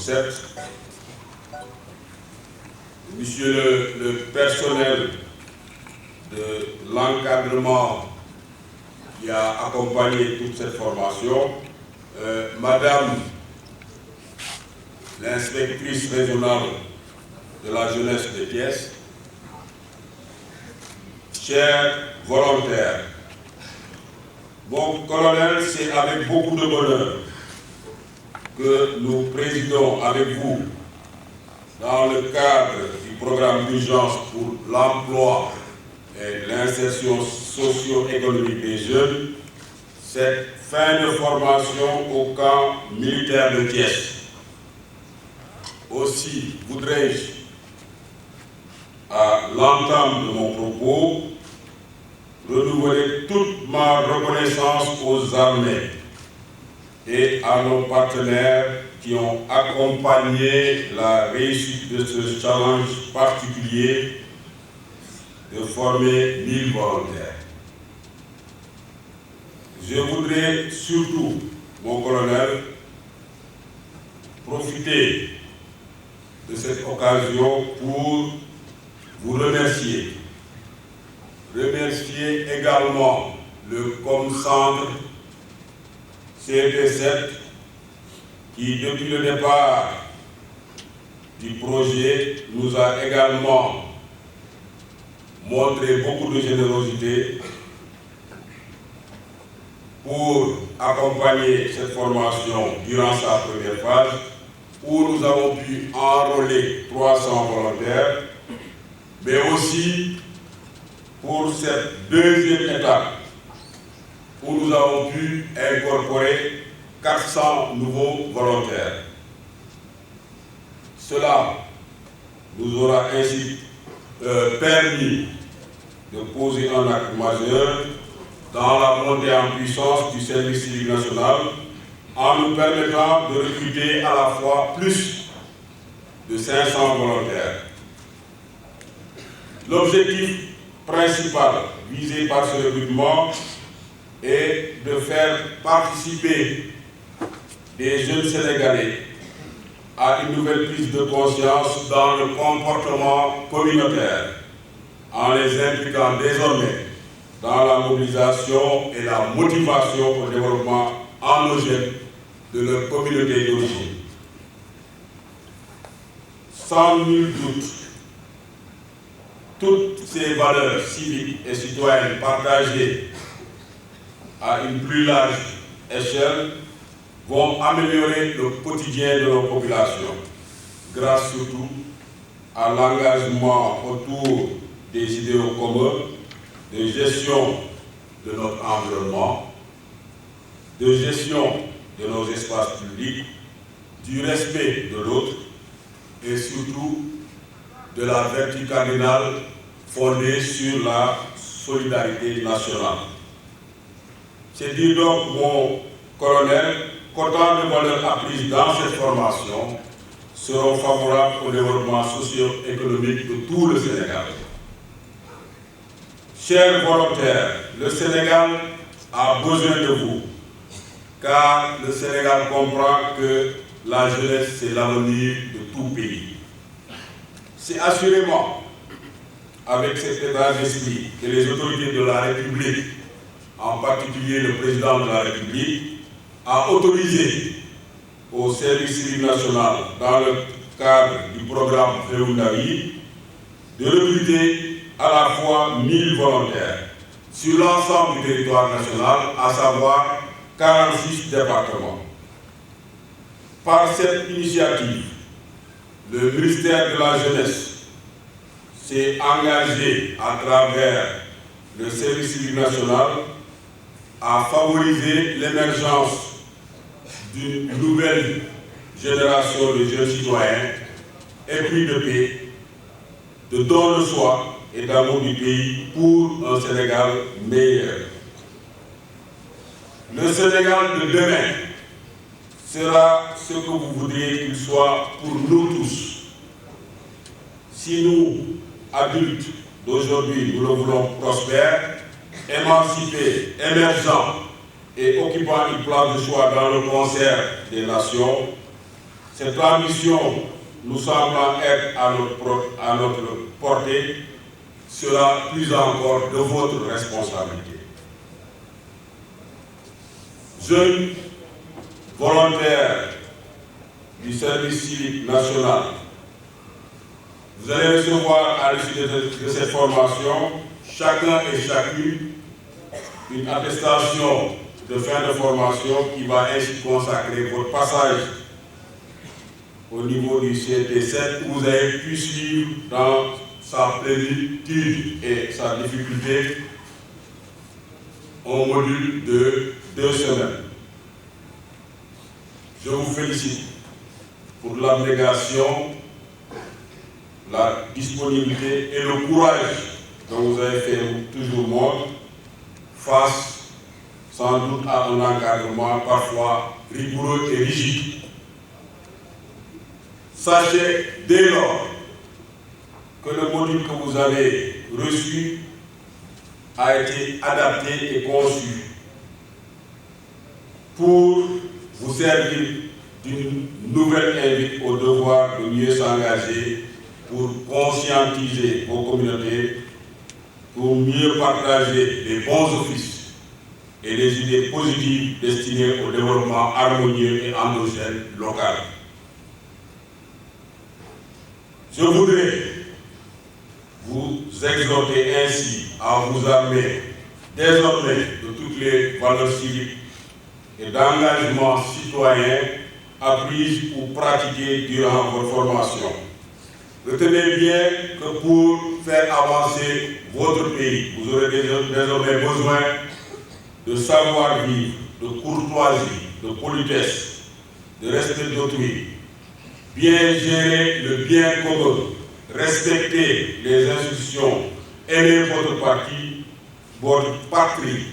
7, Monsieur le personnel de l'encadrement qui a accompagné toute cette formation, Madame l'inspectrice régionale de la jeunesse de Thiès, chers volontaires, mon colonel, c'est avec beaucoup de bonheur que nous présidons avec vous dans le cadre du programme d'urgence pour l'emploi et l'insertion socio-économique des jeunes, cette fin de formation au camp militaire de Thiès. Aussi voudrais-je, à l'entame de mon propos, renouveler toute ma reconnaissance aux armées et à nos partenaires qui ont accompagné la réussite de ce challenge particulier de former 1000 volontaires. Je voudrais surtout, mon colonel, profiter de cette occasion pour vous remercier. Remercier également le COMCENTRE CP7 qui, depuis le départ du projet, nous a également montré beaucoup de générosité pour accompagner cette formation durant sa première phase, où nous avons pu enrôler 300 volontaires, mais aussi pour cette deuxième étape, où nous avons pu incorporer 400 nouveaux volontaires. Cela nous aura ainsi permis de poser un acte majeur dans la montée en puissance du service civique national, en nous permettant de recruter à la fois plus de 500 volontaires. L'objectif principal visé par ce recrutement est de faire participer des jeunes Sénégalais à une nouvelle prise de conscience dans le comportement communautaire, en les impliquant désormais dans la mobilisation et la motivation au développement endogène de leur communauté d'origine. Sans nul doute, toutes ces valeurs civiques et citoyennes partagées à une plus large échelle vont améliorer le quotidien de nos populations, grâce surtout à l'engagement autour des idéaux communs, de gestion de notre environnement, de gestion de nos espaces publics, du respect de l'autre et surtout de la vertu cardinale fondée sur la solidarité nationale. C'est dire donc, mon colonel, qu'autant de valeurs apprises dans cette formation seront favorables au développement socio-économique de tout le Sénégal. Chers volontaires, le Sénégal a besoin de vous, car le Sénégal comprend que la jeunesse, c'est l'avenir de tout pays. C'est assurément avec cet état d'esprit que les autorités de la République, en particulier le président de la République, a autorisé au service civique national, dans le cadre du programme Feoundavi, de recruter à la fois 1000 volontaires sur l'ensemble du territoire national, à savoir 46 départements. Par cette initiative, le ministère de la Jeunesse s'est engagé à travers le service civique national à favoriser l'émergence d'une nouvelle génération de jeunes citoyens épris de paix, de don de soi et d'amour du pays pour un Sénégal meilleur. Le Sénégal de demain sera ce que vous voudriez qu'il soit pour nous tous. Si nous, adultes d'aujourd'hui, nous le voulons prospère, émancipé, émergent et occupant une place de choix dans le concert des nations, Cette transmission nous semblant être à notre portée sera plus encore de votre responsabilité. Jeunes volontaires du service civique national, vous allez recevoir à l'issue de cette formation, chacun et chacune, une attestation de fin de formation qui va ainsi consacrer votre passage au niveau du CT7 où vous avez pu suivre dans sa plénitude et sa difficulté au module de 2 semaines. Je vous félicite pour l'abnégation, la disponibilité et le courage dont vous avez fait toujours montre face sans doute à un encadrement parfois rigoureux et rigide. Sachez dès lors que le module que vous avez reçu a été adapté et conçu pour vous servir d'une nouvelle invite au devoir de mieux s'engager pour conscientiser vos communautés, pour mieux partager les bons offices et les idées positives destinées au développement harmonieux et endogène local. Je voudrais vous exhorter ainsi à vous armer désormais de toutes les valeurs civiques et d'engagement citoyen apprises ou pratiquées durant votre formation. Retenez bien que pour faire avancer votre pays, vous aurez désormais besoin de savoir-vivre, de courtoisie, de politesse, de respect d'autrui, bien gérer le bien commun, respecter les institutions, aimer votre parti, votre patrie,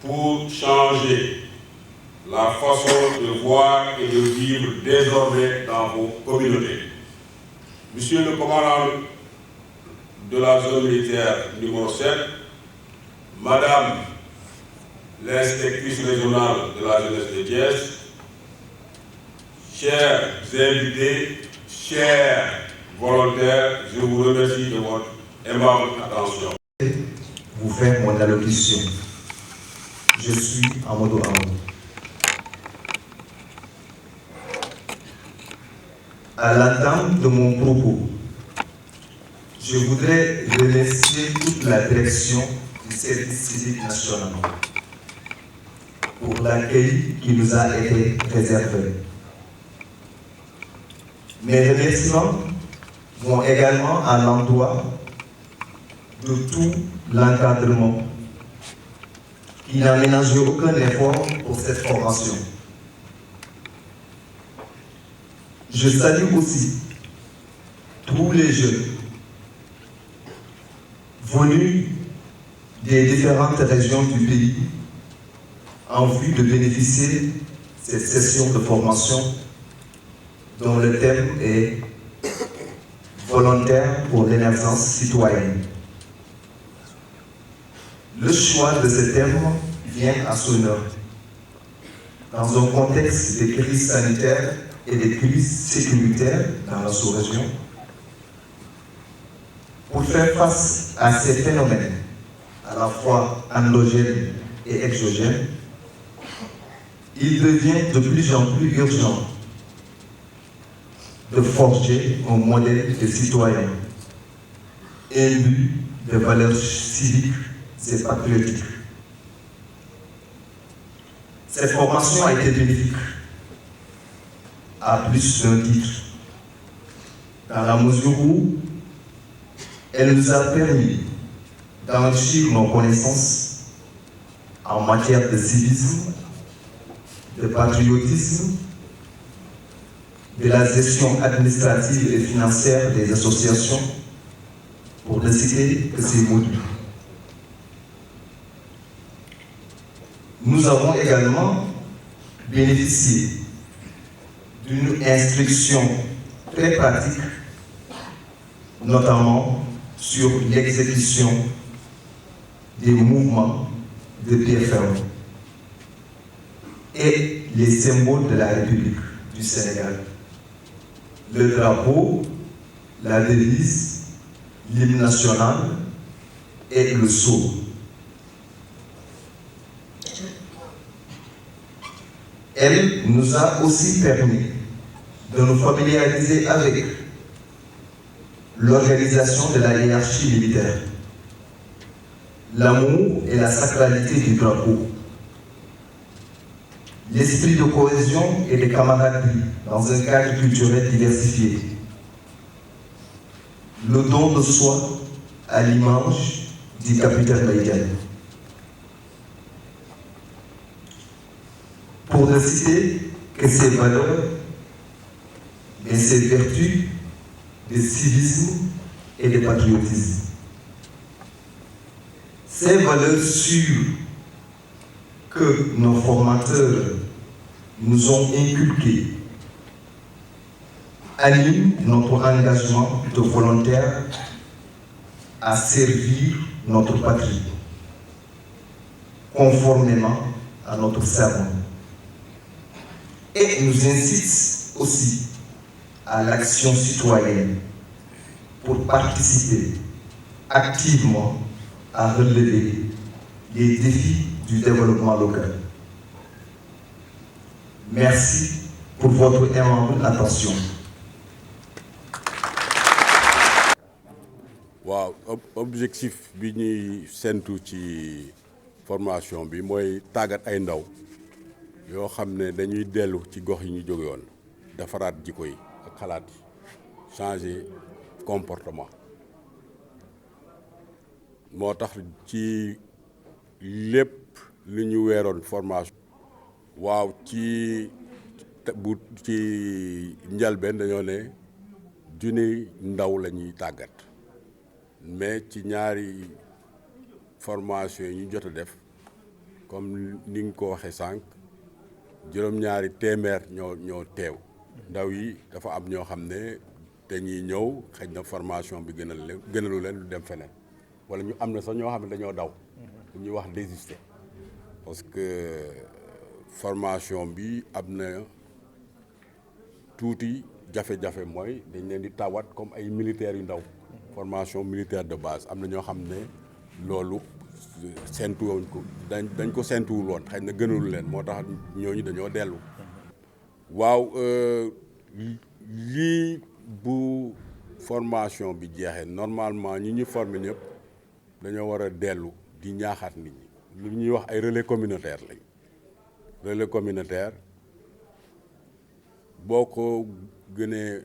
pour changer la façon de voir et de vivre désormais dans vos communautés. Monsieur le commandant de la zone militaire numéro 7, Madame l'inspectrice régionale de la jeunesse de Thiès, chers invités, chers volontaires, je vous remercie de votre aimable attention. Vous faire mon allocution. Je suis Amadou Amadou. À l'entame de mon propos, je voudrais remercier toute la direction du service civique national pour l'accueil qui nous a été réservé. Mes remerciements vont également à l'endroit de tout l'encadrement qui n'a ménagé aucun effort pour cette formation. Je salue aussi tous les jeunes venus des différentes régions du pays en vue de bénéficier de cette session de formation dont le thème est volontaire pour l'émergence citoyenne. Le choix de ce thème vient à son heure dans un contexte de crise sanitaire et de crise sécuritaire dans la sous-région. Pour faire face à ces phénomènes, à la fois endogènes et exogènes, il devient de plus en plus urgent de forger un modèle de citoyen imbu de valeurs civiques et patriotiques. Cette formation a été bénéfique à plus d'un titre, dans la mesure où elle nous a permis d'enrichir nos connaissances en matière de civisme, de patriotisme, de la gestion administrative et financière des associations, pour ne citer que ces modules. Nous avons également bénéficié d'une instruction très pratique, notamment sur l'exécution des mouvements de pied ferme et les symboles de la République du Sénégal. le drapeau, la devise, l'hymne national et le sceau. Elle nous a aussi permis de nous familiariser avec l'organisation de la hiérarchie militaire, l'amour et la sacralité du drapeau, l'esprit de cohésion et de camaraderie dans un cadre culturel diversifié, le don de soi à l'image du capitaine Maïdiane. Pour ne citer que ces valeurs et ces vertus de civisme et de patriotisme. Ces valeurs sûres que nos formateurs nous ont inculquées animent notre engagement de volontaire à servir notre patrie, conformément à notre serment, et nous incite aussi à l'action citoyenne pour participer activement à relever les défis du développement local. Merci pour votre aimable attention. waaw objectif bi ñuy séntu ci formation bi mooy tàggat ay ndaw yoo xam ne dañuy dellu ci gox yi ñu jóge woon defaraat jikko yi ak xalaat yi changer comportement moo tax ci lépp lu ñu weeroon formation waaw ci njalbeen dañoo ne junni ndaw la ñuy tàggat mais ci ñaari formation yi ñu jot a def comme ni nga ko waxee sànq juróom-ñaari téeméer ñoo teew ndaw yi dafa am ñoo xam ne dañuy ñëw xëy na formation bi gënalu leen lu dem feneen wala ñu am na sax ñoo xam ne dañoo daw ñuy wax désister parce que formation bi am na tuuti jafe-jafe mooy dañ leen di tawat comme ay militaires yu ndaw formation militaire de base am na ñoo xam ne loolu séntu woon ko dañ ko séntuwul woon xëy na gënalu leen moo tax ñooñu dañoo dellu. waaw lii bu formation bi jeexee normalement ñi ñu formé ñëpp dañoo war a dellu di ñaaxaat nit ñi lu ñuy wax ay relais communautaire lañ relais communautaire boo ko gënee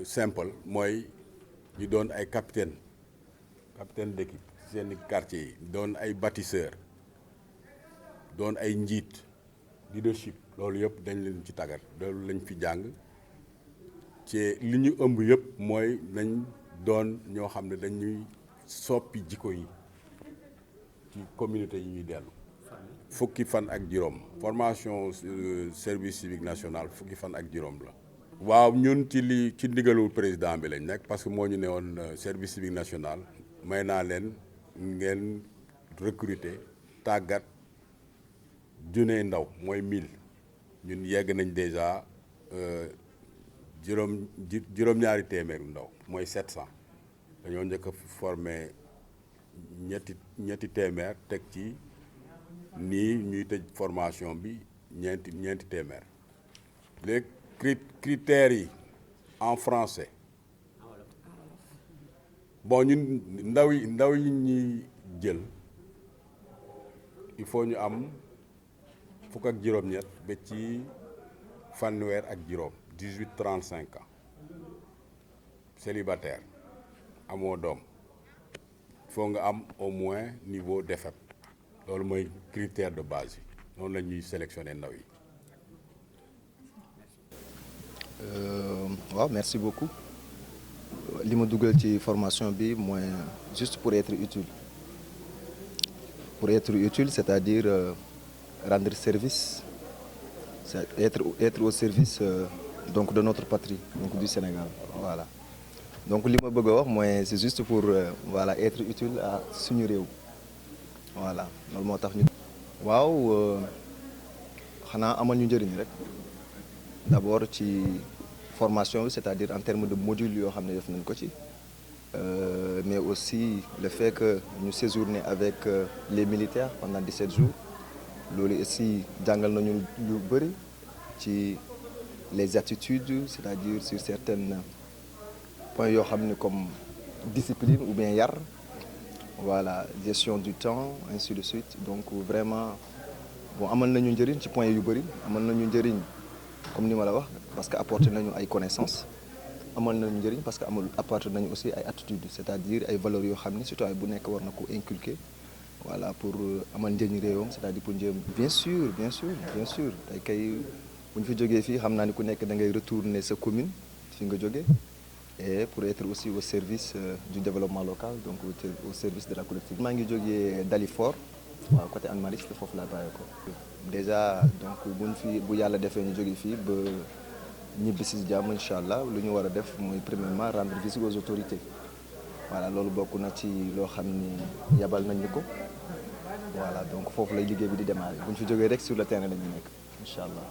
simple mooy ñu doon ay capitaine d'équipe seen quartier yi doon ay bâtisseur doon ay njiit leadership loolu yëpp dañ leen ci tàggat loolu lañ fi jàng ci li ñu ëmb yëpp mooy nañ doon ñoo xam ne dañuy soppi jikko yi ci communauté yi ñuy dellu fukki fan ak juróom formation service civique national fukki fan ak juróom la. waaw ñun ci ndigalu président bi lañ nekk parce que moo ñu ne woon service civique national may naa leen ngeen recruter tàggat junne ndaw mooy 1000 ñun yegg nañ déjà juróom-ñaari téeméeru ndaw mooy 700 dañoo njëkk a formé ñetti téeméer teg ci nii ñuy tëj formation bi ñeenti téeméer léegi critères yi en français bon ñun ndaw yi ñuy jël il faut ñu am fukk ak juróom-ñett ba ci fanweer ak juróom 18-35 ans célibataire amoo doom il faut nga am au moins niveau DFEP loolu mooy critère de base yi noonu la ñuy sélectionner ndaw yi. waaw merci beaucoup li ma dugal ci formation bi mooy juste pour être utile c'est-à-dire rendre service être au service donc de notre patrie donc du Sénégal voilà donc li ma bëgg a wax mooy c'est juste pour voilà être utile à suñu réew voilà loolu moo tax ñu waaw xanaa amal ñu njëriñ rek d'abord ci formation, c'est-à-dire en termes de modules yoo xam ne def nañ ko ci mais aussi le fait que ñu séjourner avec les militaires pendant 17 jours loolu aussi jàngal nañu lu bëri ci les attitudes, c'est-à-dire sur certains points yoo xam ne comme discipline ou bien yar, voilà, gestion du temps, ainsi de suite. Donc vraiment bon amal nañu njëriñ ci point yu bëri, amal nañu njëriñ comme ni ma la wax parce que apporter nañu ay connaissances, amal nañu njëriñ parce que apporter nañu aussi ay attitudes, c'est-à-dire ay valeurs yoo xam ne citoyen bu nekk war na ko inculquer, voilà, pour amal njëriñ réewam, c'est-à-dire pour njëm bien sûr tey kay bu ñu fi jógee fii xam naa ni ku nekk da ngay retourner sa commune fi nga jógee et pour être aussi au service du développement local, donc au service de la collectivité. maa ngi jógee Dalifort waaw côté Hann Maristes foofu laa bàyyee ko déjà donc bu yàlla defee ñu jógee fii ba ñibbi si jàmm incha allah lu ñu war a def mooy premièrement rendre visite aux autorités, voilà, loolu bokk na ci loo xam ni yabal nañ ñu ko, voilà, donc foofu lay liggéey bi di démarrer bu ñu fi jógee rek sur le terrain la ñu nekk incha allah.